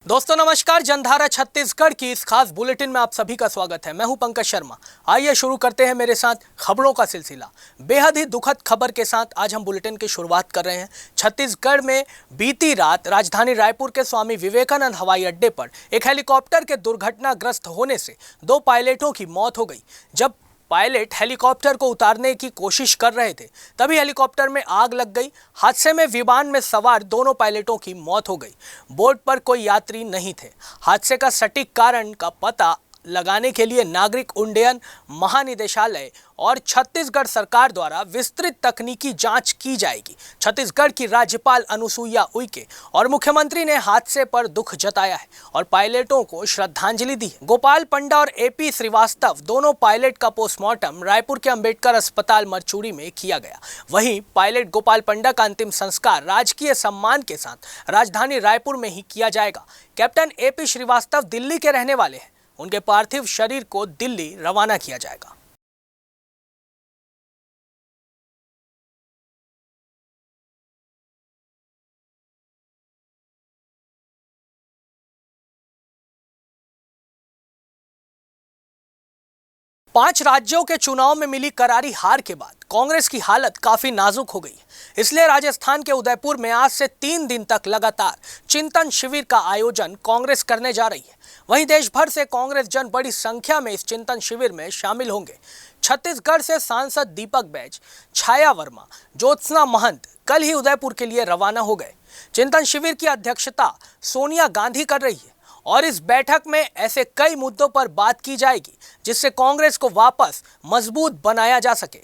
दोस्तों नमस्कार। जनधारा छत्तीसगढ़ की इस खास बुलेटिन में आप सभी का स्वागत है। मैं हूं पंकज शर्मा। आइए शुरू करते हैं मेरे साथ खबरों का सिलसिला। बेहद ही दुखद खबर के साथ आज हम बुलेटिन की शुरुआत कर रहे हैं। छत्तीसगढ़ में बीती रात राजधानी रायपुर के स्वामी विवेकानंद हवाई अड्डे पर एक हेलीकॉप्टर के दुर्घटनाग्रस्त होने से 2 पायलटों की मौत हो गई। जब पायलट हेलीकॉप्टर को उतारने की कोशिश कर रहे थे तभी हेलीकॉप्टर में आग लग गई। हादसे में विमान में सवार दोनों पायलटों की मौत हो गई। बोर्ड पर कोई यात्री नहीं थे। हादसे का सटीक कारण का पता लगाने के लिए नागरिक उड्डयन महानिदेशालय और छत्तीसगढ़ सरकार द्वारा विस्तृत तकनीकी जांच की जाएगी। छत्तीसगढ़ की राज्यपाल अनुसुईया उइके और मुख्यमंत्री ने हादसे पर दुख जताया है और पायलटों को श्रद्धांजलि दी है। गोपाल पंडा और एपी श्रीवास्तव दोनों पायलट का पोस्टमार्टम रायपुर के अंबेडकर अस्पताल मरचूड़ी में किया गया। वहीं पायलट गोपाल पंडा का अंतिम संस्कार राजकीय सम्मान के साथ राजधानी रायपुर में ही किया जाएगा। कैप्टन एपी श्रीवास्तव दिल्ली के रहने वाले हैं। उनके पार्थिव शरीर को दिल्ली रवाना किया जाएगा। पांच राज्यों के चुनाव में मिली करारी हार के बाद कांग्रेस की हालत काफी नाजुक हो गई है। इसलिए राजस्थान के उदयपुर में आज से 3 दिन तक लगातार चिंतन शिविर का आयोजन कांग्रेस करने जा रही है। वहीं देश भर से कांग्रेस जन बड़ी संख्या में इस चिंतन शिविर में शामिल होंगे। छत्तीसगढ़ से सांसद दीपक बैज, छाया वर्मा, ज्योत्सना महंत कल ही उदयपुर के लिए रवाना हो गए। चिंतन शिविर की अध्यक्षता सोनिया गांधी कर रही है और इस बैठक में ऐसे कई मुद्दों पर बात की जाएगी जिससे कांग्रेस को वापस मजबूत बनाया जा सके।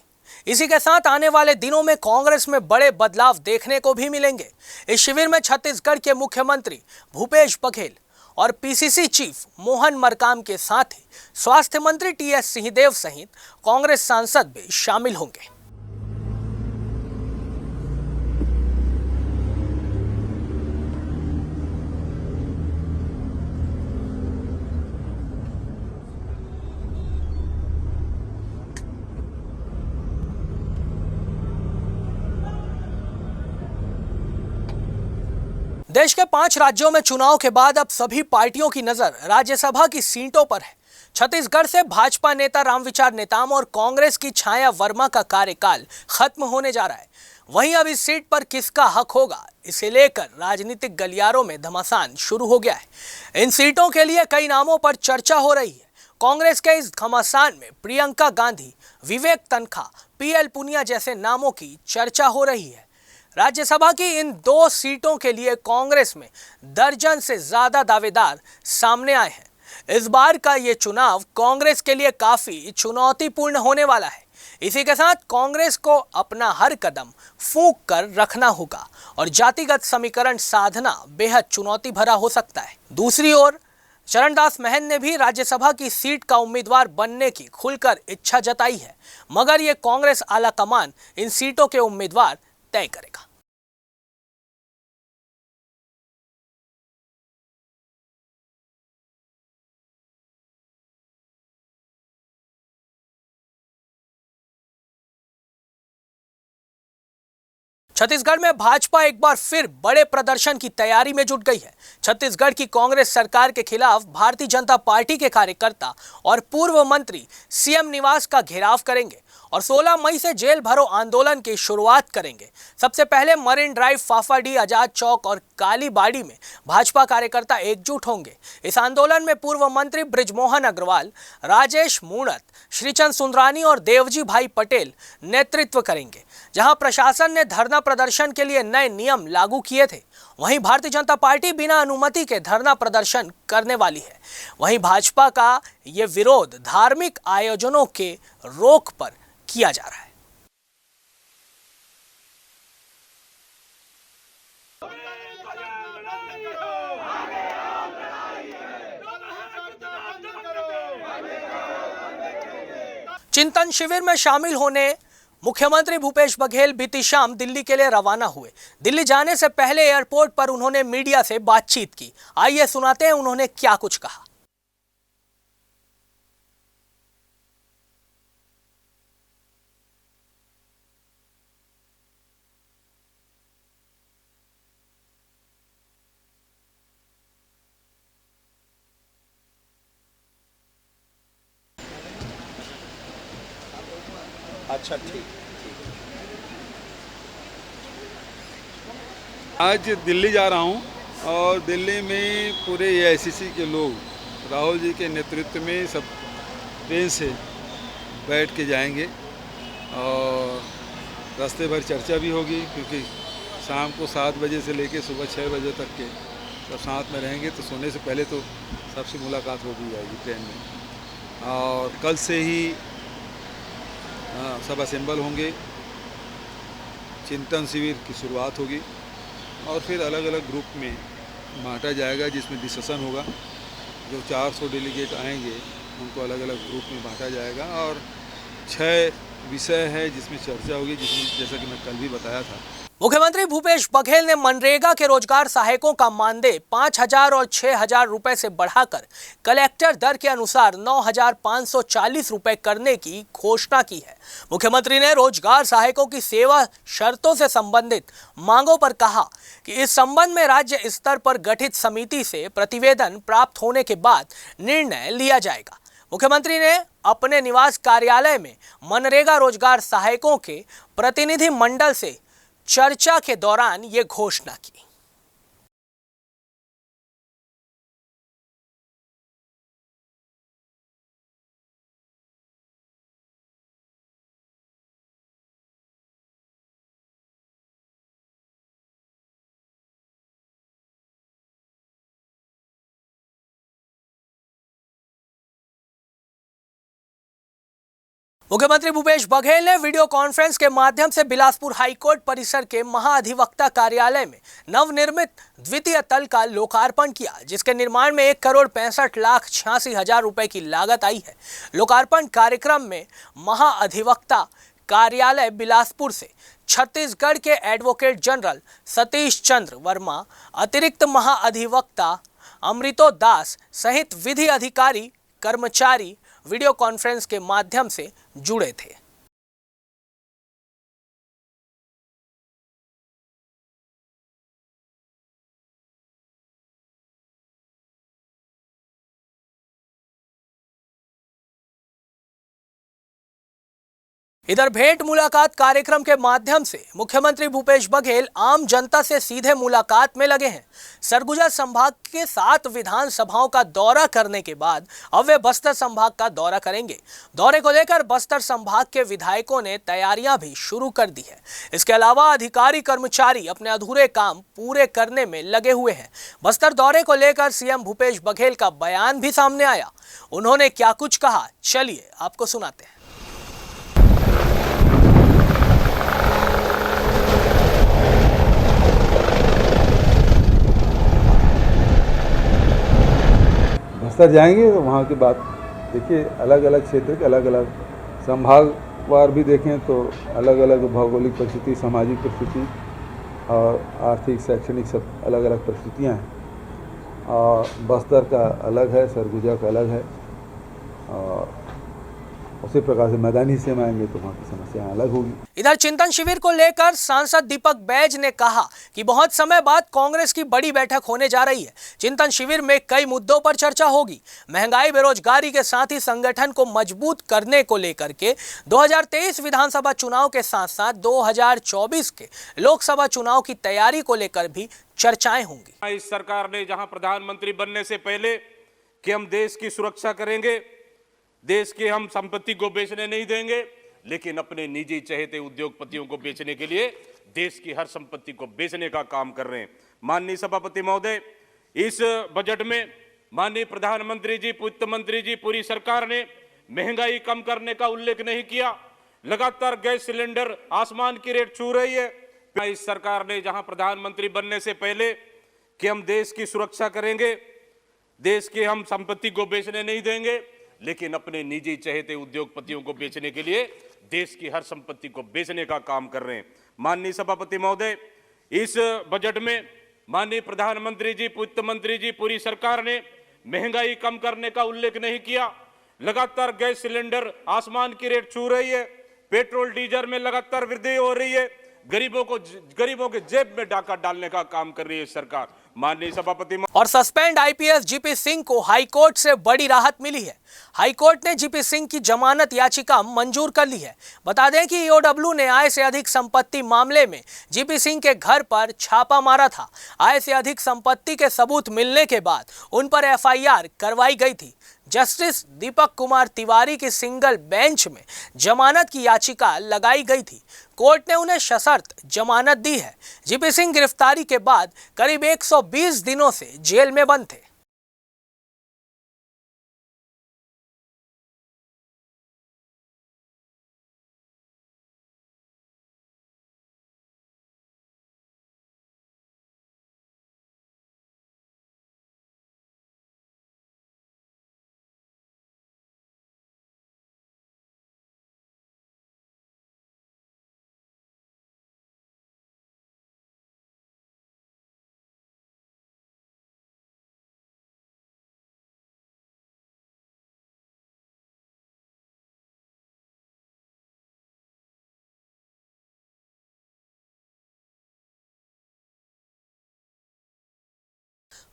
इसी के साथ आने वाले दिनों में कांग्रेस में बड़े बदलाव देखने को भी मिलेंगे। इस शिविर में छत्तीसगढ़ के मुख्यमंत्री भूपेश बघेल और पीसीसी चीफ मोहन मरकाम के साथ ही स्वास्थ्य मंत्री टीएस सिंहदेव सहित कांग्रेस सांसद भी शामिल होंगे। देश के 5 राज्यों में चुनाव के बाद अब सभी पार्टियों की नजर राज्यसभा की सीटों पर है। छत्तीसगढ़ से भाजपा नेता रामविचार नेताम और कांग्रेस की छाया वर्मा का कार्यकाल खत्म होने जा रहा है। वहीं अब इस सीट पर किसका हक होगा, इसे लेकर राजनीतिक गलियारों में घमासान शुरू हो गया है। इन सीटों के लिए कई नामों पर चर्चा हो रही है। कांग्रेस के इस घमासान में प्रियंका गांधी, विवेक तनखा, पीएल पुनिया जैसे नामों की चर्चा हो रही है। राज्यसभा की इन 2 सीटों के लिए कांग्रेस में दर्जन से ज्यादा दावेदार सामने आए हैं। इस बार का ये चुनाव कांग्रेस के लिए काफी चुनौतीपूर्ण होने वाला है। इसी के साथ कांग्रेस को अपना हर कदम फूंक कर रखना होगा और जातिगत समीकरण साधना बेहद चुनौती भरा हो सकता है। दूसरी ओर चरणदास महंत ने भी राज्यसभा की सीट का उम्मीदवार बनने की खुलकर इच्छा जताई है, मगर ये कांग्रेस आलाकमान इन सीटों के उम्मीदवार तय करेगा। छत्तीसगढ़ में भाजपा एक बार फिर बड़े प्रदर्शन की तैयारी में जुट गई है। छत्तीसगढ़ की कांग्रेस सरकार के खिलाफ भारतीय जनता पार्टी के कार्यकर्ता और पूर्व मंत्री सीएम निवास का घेराव करेंगे और 16 मई से जेल भरो आंदोलन की शुरुआत करेंगे। सबसे पहले मरीन ड्राइव, फाफाडी, आजाद चौक और कालीबाड़ी में भाजपा कार्यकर्ता एकजुट होंगे। इस आंदोलन में पूर्व मंत्री बृजमोहन अग्रवाल, राजेश मूणत, श्रीचंद सुंदरानी और देवजी भाई पटेल नेतृत्व करेंगे। जहां प्रशासन ने धरना प्रदर्शन के लिए नए नियम लागू किए थे, वहीं भारतीय जनता पार्टी बिना अनुमति के धरना प्रदर्शन करने वाली है। वहीं भाजपा का ये विरोध धार्मिक आयोजनों के रोक पर किया जा रहा है। चिंतन शिविर में शामिल होने मुख्यमंत्री भूपेश बघेल बीती शाम दिल्ली के लिए रवाना हुए। दिल्ली जाने से पहले एयरपोर्ट पर उन्होंने मीडिया से बातचीत की। आइए सुनाते हैं उन्होंने क्या कुछ कहा। अच्छा ठीक। आज दिल्ली जा रहा हूँ और दिल्ली में पूरे एआईसीसी के लोग राहुल जी के नेतृत्व में सब ट्रेन से बैठ के जाएंगे और रास्ते भर चर्चा भी होगी, क्योंकि शाम को 7 बजे से लेकर सुबह 6 बजे तक के सब साथ में रहेंगे, तो सोने से पहले तो सबसे मुलाकात हो भी जाएगी ट्रेन में। और कल से ही सब असेंबल होंगे, चिंतन शिविर की शुरुआत होगी और फिर अलग अलग ग्रुप में बांटा जाएगा, जिसमें डिस्कशन होगा। जो 400 डेलीगेट आएंगे उनको अलग अलग ग्रुप में बांटा जाएगा और 6 विषय है जिसमें चर्चा होगी, जिसमें जैसा कि मैं कल भी बताया था। मुख्यमंत्री भूपेश बघेल ने मनरेगा के रोजगार सहायकों का मानदेय 5,000 और 6,000 रुपए से बढ़ाकर कलेक्टर दर के अनुसार 9,540 रुपए करने की घोषणा की है। मुख्यमंत्री ने रोजगार सहायकों की सेवा शर्तों से संबंधित मांगों पर कहा कि इस संबंध में राज्य स्तर पर गठित समिति से प्रतिवेदन प्राप्त होने के बाद निर्णय लिया जाएगा। मुख्यमंत्री ने अपने निवास कार्यालय में मनरेगा रोजगार सहायकों के प्रतिनिधि मंडल से चर्चा के दौरान ये घोषणा की। मुख्यमंत्री भूपेश बघेल ने वीडियो कॉन्फ्रेंस के माध्यम से बिलासपुर हाईकोर्ट परिसर के महाअधिवक्ता कार्यालय में नवनिर्मित द्वितीय तल का लोकार्पण किया, जिसके निर्माण में 1,65,86,000 रुपए की लागत आई है। लोकार्पण कार्यक्रम में महाअधिवक्ता कार्यालय बिलासपुर से छत्तीसगढ़ के एडवोकेट जनरल सतीश चंद्र वर्मा, अतिरिक्त महाअधिवक्ता अमृतो दास सहित विधि अधिकारी कर्मचारी वीडियो कॉन्फ्रेंस के माध्यम से जुड़े थे। इधर भेंट मुलाकात कार्यक्रम के माध्यम से मुख्यमंत्री भूपेश बघेल आम जनता से सीधे मुलाकात में लगे हैं। सरगुजा संभाग के 7 विधानसभाओं का दौरा करने के बाद अब वे बस्तर संभाग का दौरा करेंगे। दौरे को लेकर बस्तर संभाग के विधायकों ने तैयारियां भी शुरू कर दी है। इसके अलावा अधिकारी कर्मचारी अपने अधूरे काम पूरे करने में लगे हुए हैं। बस्तर दौरे को लेकर सीएम भूपेश बघेल का बयान भी सामने आया। उन्होंने क्या कुछ कहा, चलिए आपको सुनाते हैं। बस्तर जाएंगे तो वहाँ की बात देखिए, अलग अलग क्षेत्र के अलग अलग संभागवार भी देखें तो अलग अलग भौगोलिक परिस्थिति, सामाजिक परिस्थिति और आर्थिक शैक्षणिक सब अलग अलग परिस्थितियाँ हैं। और बस्तर का अलग है, सरगुजा का अलग है और उसी प्रकार से मैदानी हिस्से में आएंगे तो वहाँ की समस्याएं अलग होगी। इधर चिंतन शिविर को लेकर सांसद दीपक बैज ने कहा कि बहुत समय बाद कांग्रेस की बड़ी बैठक होने जा रही है। चिंतन शिविर में कई मुद्दों पर चर्चा होगी। महंगाई, बेरोजगारी के साथ ही संगठन को मजबूत करने को लेकर के 2023 विधानसभा चुनाव के साथ साथ 2024 के लोकसभा चुनाव की तैयारी को लेकर भी चर्चाएं होंगी। इस सरकार ने जहां प्रधानमंत्री बनने से पहले कि हम देश की सुरक्षा करेंगे, देश की हम संपत्ति को बेचने नहीं देंगे, लेकिन अपने निजी चहेते उद्योगपतियों को बेचने के लिए देश की हर संपत्ति को बेचने का काम कर रहे हैं। माननीय सभापति महोदय, इस बजट में माननीय प्रधानमंत्री जी, वित्त मंत्री जी, पूरी सरकार ने महंगाई कम करने का उल्लेख नहीं किया। लगातार गैस सिलेंडर आसमान की रेट छू रही है। इस सरकार ने जहां प्रधानमंत्री बनने से पहले कि हम देश की सुरक्षा करेंगे, देश की हम संपत्ति को बेचने नहीं देंगे, लेकिन अपने निजी चहेते उद्योगपतियों को बेचने के लिए देश की हर संपत्ति को बेचने का काम कर रहे हैं। माननीय सभापति महोदय, इस बजट में माननीय प्रधानमंत्री जी, वित्त मंत्री जी, पूरी सरकार ने महंगाई कम करने का उल्लेख नहीं किया। लगातार गैस सिलेंडर आसमान की रेट छू रही है। पेट्रोल डीजल में लगातार वृद्धि हो रही है। गरीबों के जेब में डाका डालने का काम कर रही है सरकार। माननीय सभापति और सस्पेंड आईपीएस जीपी सिंह को हाईकोर्ट से बड़ी राहत मिली है। हाईकोर्ट ने जीपी सिंह की जमानत याचिका मंजूर कर ली है। बता दें कि ईओडब्ल्यू ने आय से अधिक संपत्ति मामले में जीपी सिंह के घर पर छापा मारा था। आय से अधिक संपत्ति के सबूत मिलने के बाद उन पर एफआईआर करवाई गई थी। जस्टिस दीपक कुमार तिवारी की सिंगल बेंच में जमानत की याचिका लगाई गई थी। कोर्ट ने उन्हें सशर्त जमानत दी है। जीपी सिंह गिरफ्तारी के बाद करीब 120 दिनों से जेल में बंद थे।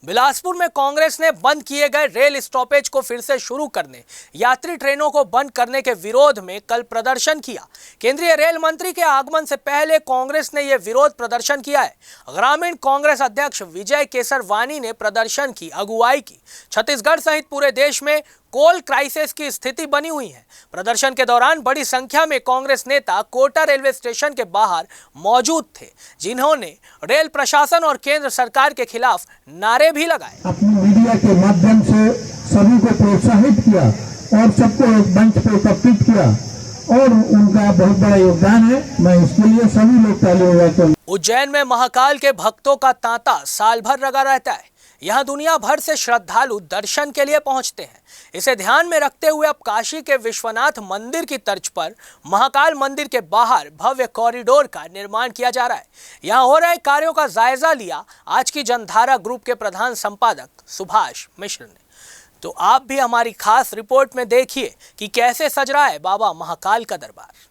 बिलासपुर में कांग्रेस ने बंद किए गए रेल स्टॉपेज को फिर से शुरू करने, यात्री ट्रेनों को बंद करने के विरोध में कल प्रदर्शन किया। केंद्रीय रेल मंत्री के आगमन से पहले कांग्रेस ने यह विरोध प्रदर्शन किया है। ग्रामीण कांग्रेस अध्यक्ष विजय केसरवानी ने प्रदर्शन की अगुवाई की। छत्तीसगढ़ सहित पूरे देश में कोल क्राइसिस की स्थिति बनी हुई है। प्रदर्शन के दौरान बड़ी संख्या में कांग्रेस नेता कोटा रेलवे स्टेशन के बाहर मौजूद थे, जिन्होंने रेल प्रशासन और केंद्र सरकार के खिलाफ नारे भी लगाए। अपनी मीडिया के माध्यम से सभी को प्रोत्साहित किया और सबको एक मंच पे एकत्रित किया और उनका बहुत बड़ा योगदान है। मैं इसके लिए सभी लोग ताली बजाते हैं। उज्जैन में महाकाल के भक्तों का तांता साल भर लगा रहता है। यहाँ दुनिया भर से श्रद्धालु दर्शन के लिए पहुंचते हैं। इसे ध्यान में रखते हुए अब काशी के विश्वनाथ मंदिर की तर्ज पर महाकाल मंदिर के बाहर भव्य कॉरिडोर का निर्माण किया जा रहा है। यहाँ हो रहे कार्यों का जायजा लिया आज की जनधारा ग्रुप के प्रधान संपादक सुभाष मिश्र ने। तो आप भी हमारी खास रिपोर्ट में देखिए कि कैसे सज रहा है बाबा महाकाल का दरबार।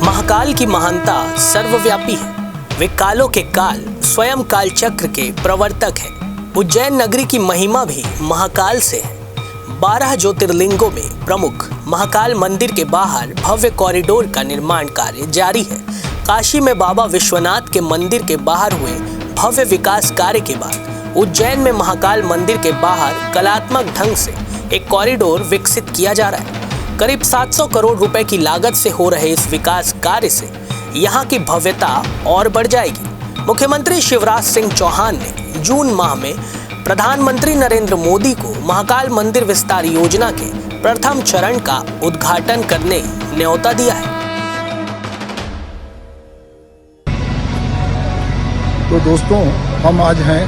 महाकाल की महानता सर्वव्यापी है। वे कालों के काल स्वयं काल चक्र के प्रवर्तक हैं। उज्जैन नगरी की महिमा भी महाकाल से है। 12 ज्योतिर्लिंगों में प्रमुख महाकाल मंदिर के बाहर भव्य कॉरिडोर का निर्माण कार्य जारी है। काशी में बाबा विश्वनाथ के मंदिर के बाहर हुए भव्य विकास कार्य के बाद उज्जैन में महाकाल मंदिर के बाहर कलात्मक ढंग से एक कॉरिडोर विकसित किया जा रहा है। करीब 700 करोड़ रुपए की लागत से हो रहे इस विकास कार्य से यहाँ की भव्यता और बढ़ जाएगी। मुख्यमंत्री शिवराज सिंह चौहान ने जून माह में प्रधानमंत्री नरेंद्र मोदी को महाकाल मंदिर विस्तार योजना के प्रथम चरण का उद्घाटन करने न्योता दिया है। तो दोस्तों, हम आज हैं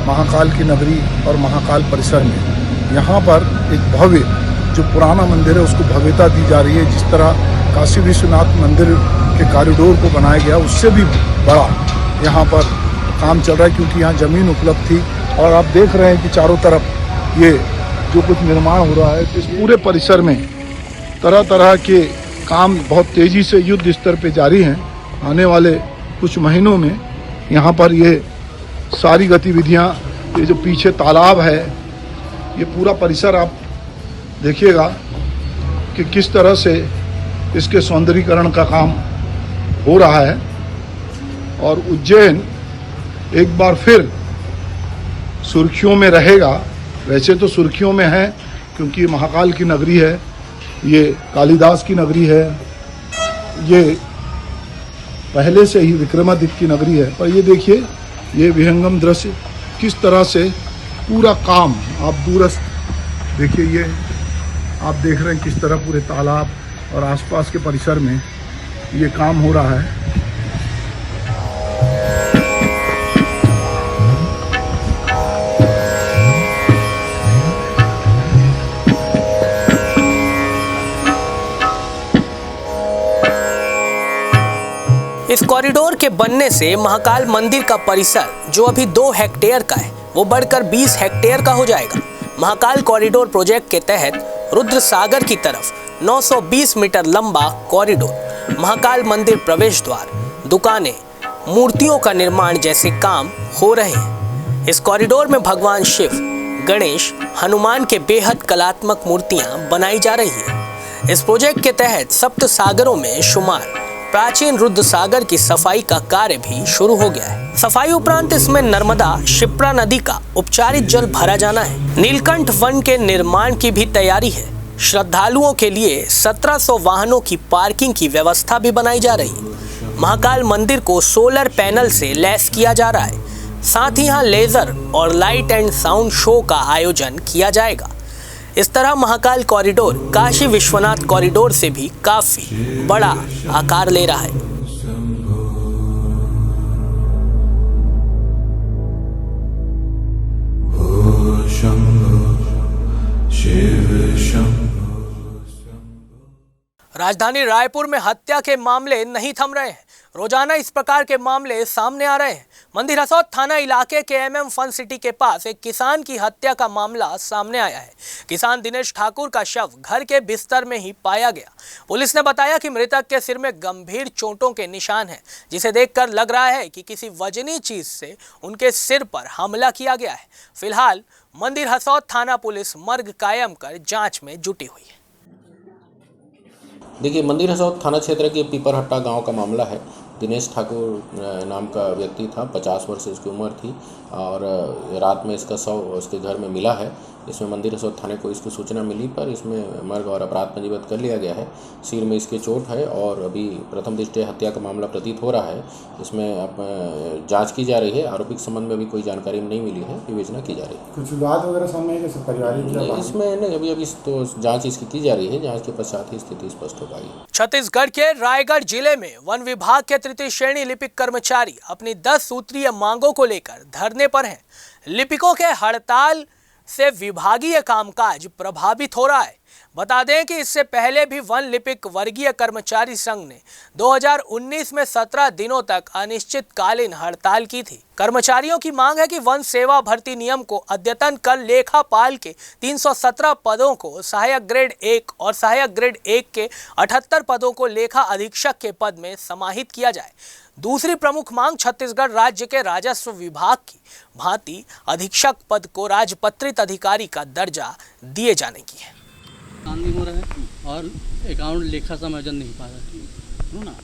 महाकाल की नगरी और महाकाल परिसर में। यहाँ पर एक भव्य जो पुराना मंदिर है उसको भव्यता दी जा रही है। जिस तरह काशी विश्वनाथ मंदिर के कॉरिडोर को बनाया गया उससे भी बड़ा यहाँ पर काम चल रहा है, क्योंकि यहाँ ज़मीन उपलब्ध थी। और आप देख रहे हैं कि चारों तरफ ये जो कुछ निर्माण हो रहा है, इस पूरे परिसर में तरह तरह के काम बहुत तेज़ी से युद्ध स्तर पे जारी हैं। आने वाले कुछ महीनों में यहाँ पर ये सारी गतिविधियाँ, ये जो पीछे तालाब है, ये पूरा परिसर आप देखिएगा कि किस तरह से इसके सौंदर्यीकरण का काम हो रहा है। और उज्जैन एक बार फिर सुर्खियों में रहेगा। वैसे तो सुर्खियों में है क्योंकि महाकाल की नगरी है, ये कालिदास की नगरी है, ये पहले से ही विक्रमादित्य की नगरी है। पर ये देखिए, ये विहंगम दृश्य किस तरह से पूरा काम आप दूरस्थ देखिए। ये आप देख रहे हैं किस तरह पूरे तालाब और आसपास के परिसर में ये काम हो रहा है। इस कॉरिडोर के बनने से महाकाल मंदिर का परिसर जो अभी 2 हेक्टेयर का है वो बढ़कर 20 हेक्टेयर का हो जाएगा। महाकाल कॉरिडोर प्रोजेक्ट के तहत रुद्र सागर की तरफ 920 मीटर लंबा कॉरिडोर, महाकाल मंदिर प्रवेश द्वार, दुकानें, मूर्तियों का निर्माण जैसे काम हो रहे हैं। इस कॉरिडोर में भगवान शिव, गणेश, हनुमान के बेहद कलात्मक मूर्तियां बनाई जा रही हैं। इस प्रोजेक्ट के तहत सप्त सागरों में शुमार प्राचीन रुद्र सागर की सफाई का कार्य भी शुरू हो गया है। सफाई उपरांत इसमें नर्मदा शिप्रा नदी का उपचारित जल भरा जाना है। नीलकंठ वन के निर्माण की भी तैयारी है। श्रद्धालुओं के लिए 1700 वाहनों की पार्किंग की व्यवस्था भी बनाई जा रही है। महाकाल मंदिर को सोलर पैनल से लैस किया जा रहा है। साथ ही यहाँ लेजर और लाइट एंड साउंड शो का आयोजन किया जाएगा। इस तरह महाकाल कॉरिडोर काशी विश्वनाथ कॉरिडोर से भी काफी बड़ा आकार ले रहा है। राजधानी रायपुर में हत्या के मामले नहीं थम रहे हैं। रोजाना इस प्रकार के मामले सामने आ रहे हैं। मंदिर हसौद थाना इलाके के MM फन सिटी के पास एक किसान की हत्या का मामला सामने आया है। किसान दिनेश ठाकुर का शव घर के बिस्तर में ही पाया गया। पुलिस ने बताया कि मृतक के सिर में गंभीर चोटों के निशान हैं, जिसे देखकर लग रहा है कि किसी वजनी चीज से उनके सिर पर हमला किया गया है। फिलहाल मंदिर हसौद थाना पुलिस मर्ग कायम कर जांच में जुटी हुई है। देखिए, मंदिर हसौद थाना क्षेत्र के पीपरहट्टा गांव का मामला है। दिनेश ठाकुर नाम का व्यक्ति था, 50 वर्ष इसकी उम्र थी और रात में इसका शव उसके घर में मिला है। इसमें मंदिर हसौद थाने को इसकी सूचना मिली पर इसमें मर्ग और अपराध पंजीबद्ध कर लिया गया है। सिर में इसके चोट है और अभी प्रथम दृष्टया हत्या का मामला प्रतीत हो रहा है। इसमें अब जांच की जा रही है। आरोपी के संबंध में अभी कोई जानकारी नहीं मिली है, विवेचना की जा रही है। कुछ विवाद वगैरह सामने है जैसे पारिवारिक? इसमें नहीं, अभी तो जाँच इसकी की जा रही है। जाँच के पश्चात ही स्थिति स्पष्ट हो पाएगी। छत्तीसगढ़ के रायगढ़ जिले में वन विभाग के तृतीय श्रेणी लिपिक कर्मचारी अपनी 10 सूत्रीय मांगों को लेकर धरने पर हैं। लिपिकों के हड़ताल से विभागीय कामकाज प्रभावित हो रहा है। बता दें कि इससे पहले भी वन लिपिक वर्गीय कर्मचारी संघ ने 2019 में 17 दिनों तक अनिश्चितकालीन हड़ताल की थी। कर्मचारियों की मांग है कि वन सेवा भर्ती नियम को अद्यतन कर लेखापाल के 317 पदों को सहायक ग्रेड 1 और सहायक ग्रेड 1 के 78 पदों को लेखा अधीक्षक के पद में समाहित किया जाए। दूसरी प्रमुख मांग छत्तीसगढ़ राज्य के राजस्व विभाग की भांति अधीक्षक पद को राजपत्रित अधिकारी का दर्जा दिए जाने की है। हो रहा है और अकाउंट लेखा समायोजन नहीं पा रहा है।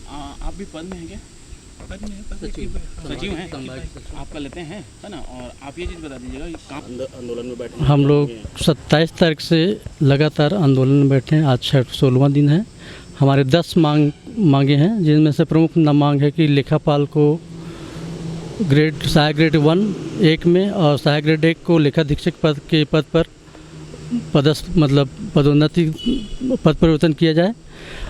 आप भी पद में हैं क्या? पद में है, सचिव हैं आपका लेते हैं, है ना? और आप ये चीज़ बता दीजिएगा कि कहाँ आंदोलन में बैठे? हम लोग 27 तारीख से लगातार आंदोलन में बैठे हैं। आज 16वां दिन है। हमारे 10 मांगे हैं, जिनमें से प्रमुख मांग है कि लेखापाल को सहायक ग्रेड 1 में और सहायक ग्रेड 1 को लेखाधीक्षक पद के पद पर पदोन्नति पद परिवर्तन किया जाए।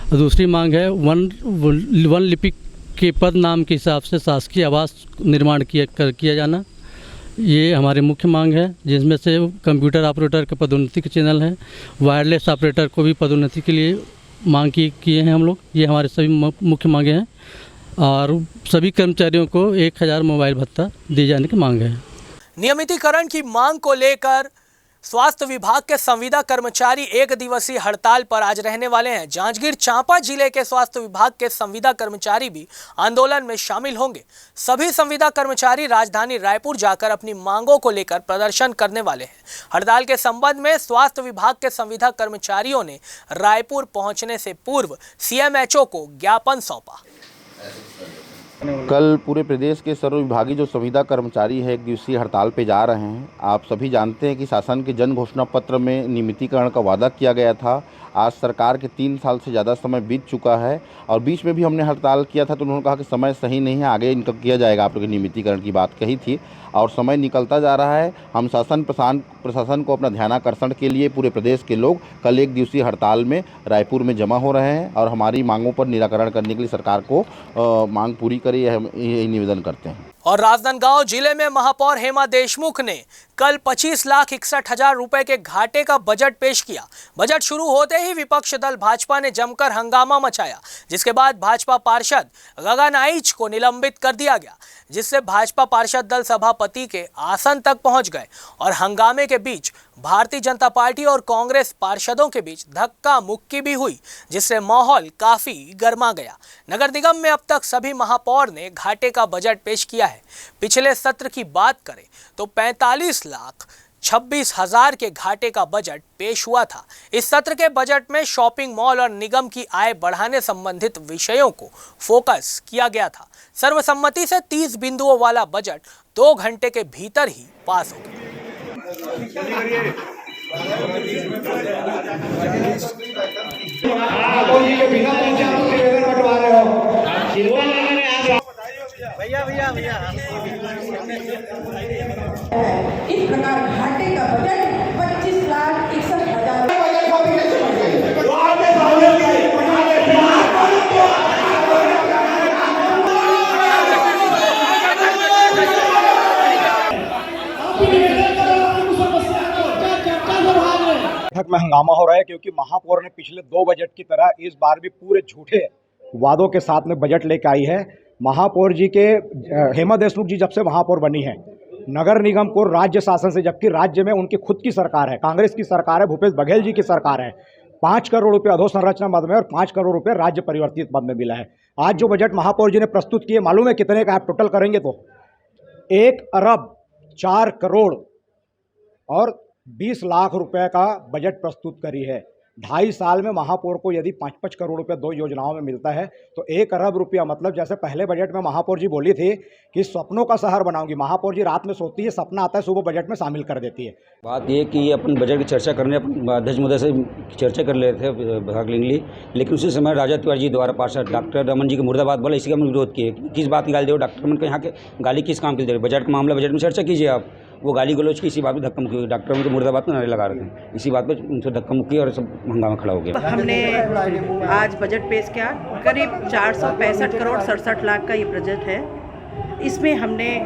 और दूसरी मांग है वन लिपिक के पद नाम के हिसाब से शासकीय आवास निर्माण किया जाना। ये हमारे मुख्य मांग है, जिसमें से कंप्यूटर ऑपरेटर का पदोन्नति के चैनल है। वायरलेस ऑपरेटर को भी पदोन्नति के लिए मांग किए हैं हम लोग। ये हमारे सभी मुख्य मांगे हैं। और सभी कर्मचारियों को 1000 मोबाइल भत्ता दिए जाने की मांग है। नियमितीकरण की मांग को लेकर स्वास्थ्य विभाग के संविदा कर्मचारी 1 दिवसीय हड़ताल पर आज रहने वाले हैं। जांजगीर चांपा जिले के स्वास्थ्य विभाग के संविदा कर्मचारी भी आंदोलन में शामिल होंगे। सभी संविदा कर्मचारी राजधानी रायपुर जाकर अपनी मांगों को लेकर प्रदर्शन करने वाले हैं। हड़ताल के संबंध में स्वास्थ्य विभाग के संविदा कर्मचारियों ने रायपुर पहुंचने से पूर्व CMHO को ज्ञापन सौंपा। कल पूरे प्रदेश के सर्वविभागीय जो संविदा कर्मचारी है 1 दिवसीय हड़ताल पे जा रहे हैं। आप सभी जानते हैं कि शासन के जन घोषणा पत्र में नियमितीकरण का वादा किया गया था। आज सरकार के 3 साल से ज़्यादा समय बीत चुका है और बीच में भी हमने हड़ताल किया था तो उन्होंने कहा कि समय सही नहीं है, आगे इनका किया जाएगा। आप लोगों की नियमितीकरण की बात कही थी और समय निकलता जा रहा है। हम प्रशासन को अपना ध्यानाकर्षण के लिए पूरे प्रदेश के लोग कल 1 दिवसीय हड़ताल में रायपुर में जमा हो रहे हैं और हमारी मांगों पर निराकरण करने के लिए सरकार को मांग पूरी करे, हम यही निवेदन करते हैं। और राजनांदगांव जिले में महापौर हेमा देशमुख ने कल 25,61,000 रुपए के घाटे का बजट पेश किया। बजट शुरू होते ही विपक्ष दल भाजपा ने जमकर हंगामा मचाया, जिसके बाद भाजपा पार्षद गगन आइच को निलंबित कर दिया गया, जिससे भाजपा पार्षद दल सभापति के आसन तक पहुंच गए और हंगामे के बीच भारतीय जनता पार्टी और कांग्रेस पार्षदों के बीच धक्का मुक्की भी हुई, जिससे माहौल काफी गर्मा गया। नगर निगम में अब तक सभी महापौर ने घाटे का बजट पेश किया है। पिछले सत्र की बात करें तो 45,26,000 के घाटे का बजट पेश हुआ था। इस सत्र के बजट में शॉपिंग मॉल और निगम की आय बढ़ाने संबंधित विषयों को फोकस किया गया था। सर्वसम्मति से 30 बिंदुओं वाला बजट 2 घंटे के भीतर ही पास हो गया। इस प्रकार घाटे का बजट 25,61,000। बैठक में हंगामा हो रहा है क्योंकि महापौर ने पिछले 2 बजट की तरह इस बार भी पूरे झूठे वादों के साथ में बजट लेकर आई है। महापौर जी के हेमा देशमुख जी जब से महापौर बनी है नगर निगम को राज्य शासन से, जबकि राज्य में उनकी खुद की सरकार है, कांग्रेस की सरकार है, भूपेश बघेल जी की सरकार है, 5 करोड़ रुपए अधोसंरचना मद में और 5 करोड़ रुपए राज्य परिवर्तित मद में मिला है। आज जो बजट महापौर जी ने प्रस्तुत किए मालूम है कितने का? आप टोटल करेंगे तो 1,04 करोड़ और 20 लाख रुपए का बजट प्रस्तुत करी है। 2.5 साल में महापौर को यदि 5-5 करोड़ रुपए 2 योजनाओं में मिलता है तो 1 अरब रुपया, मतलब जैसे पहले बजट में महापौर जी बोली थी कि सपनों का शहर बनाऊंगी, महापौर जी रात में सोती है, सपना आता है, सुबह बजट में शामिल कर देती है। बात ये कि अपन बजट की चर्चा करने अध्यक्ष महोदय से चर्चा कर रहे थे भाग लेने के लिए, लेकिन उसी समय राजा तिवारी जी द्वारा पार्षद डॉक्टर रमन जी के मुर्दाबाद बोला, इसी का हमने विरोध किए। किस बात की गाली दे रहे हो डॉक्टर रमन को? यहाँ के गाली किस काम के दे रहे? बजट का मामला, बजट में चर्चा कीजिए आप। वो गाली गलोच की इसी बात पर धक्का मुक्की हुई। डॉक्टर उनके मुर्दाबाद पर नारे लगा रहे थे, इसी बात पर उनसे धक्का मुक्की और सब हंगामा खड़ा हो गया। हमने आज बजट पेश किया। करीब 465 करोड़ 67 लाख का ये बजट है। इसमें हमने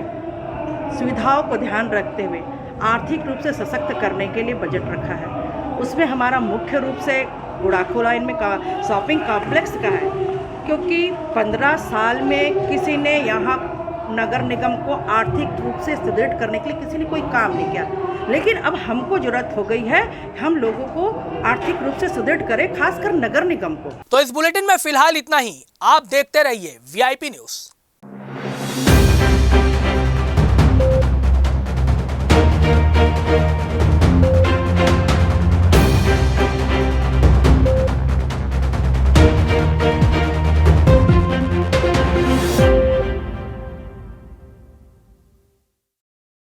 सुविधाओं को ध्यान रखते हुए आर्थिक रूप से सशक्त करने के लिए बजट रखा है। उसमें हमारा मुख्य रूप से गुड़ाखो लाइन में शॉपिंग कॉम्प्लेक्स का है, क्योंकि 15 साल में किसी ने यहाँ नगर निगम को आर्थिक रूप से सुदृढ़ करने के लिए किसी ने कोई काम नहीं किया, लेकिन अब हमको जरूरत हो गई है हम लोगों को आर्थिक रूप से सुदृढ़ करें, खासकर नगर निगम को। तो इस बुलेटिन में फिलहाल इतना ही। आप देखते रहिए VIP न्यूज़।